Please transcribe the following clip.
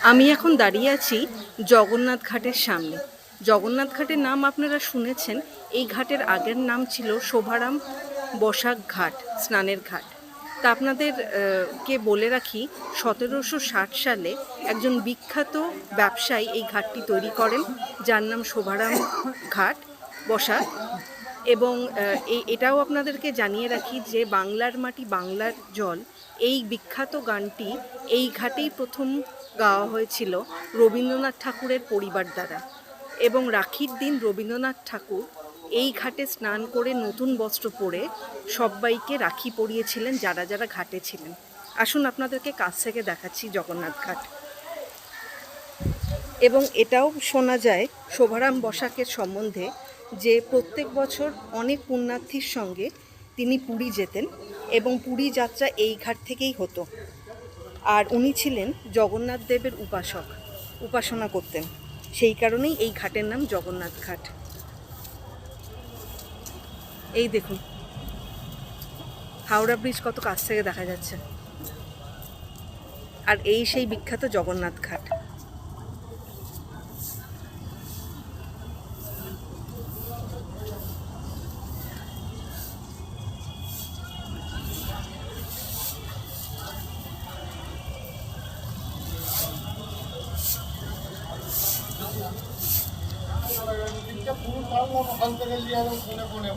আমি এখন দাঁড়িয়ে আছি জগন্নাথ ঘাটের সামনে। জগন্নাথ ঘাটের নাম আপনারা শুনেছেন। এই ঘাটের আগের নাম ছিল শোভারাম বসাক ঘাট, স্নানের ঘাট। তা আপনাদের কে বলে রাখি, 1760 সালে একজন বিখ্যাত ব্যবসায়ী এই ঘাটটি তৈরি করেন, যার নাম শোভারাম ঘাট বসাক। এবং এটাও আপনাদেরকে জানিয়ে রাখি যে বাংলার মাটি বাংলার জল, এই বিখ্যাত গানটি এই ঘাটেই প্রথম গাওয়া হয়েছিল রবীন্দ্রনাথ ঠাকুরের পরিবার দ্বারা। এবং রাখির দিন রবীন্দ্রনাথ ঠাকুর এই ঘাটে স্নান করে নতুন বস্ত্র পরে সবাইকে রাখি পরিয়েছিলেন, যারা যারা ঘাটে ছিলেন। আসুন আপনাদেরকে কাছ থেকে দেখাচ্ছি জগন্নাথ ঘাট। এবং এটাও শোনা যায় শোভারাম বসাকের সম্বন্ধে যে প্রত্যেক বছর অনেক পুণ্যার্থীর সঙ্গে তিনি পুরী যেতেন এবং পুরী যাত্রা এই ঘাট থেকেই হতো। আর উনি ছিলেন জগন্নাথ দেবের উপাসনা করতেন, সেই কারণেই এই ঘাটের নাম জগন্নাথ ঘাট। এই দেখুন হাওড়া ব্রিজ কত কাছ থেকে দেখা যাচ্ছে। আর এই সেই বিখ্যাত জগন্নাথ ঘাট। ওখান থেকে নিয়ে আমি ফোনে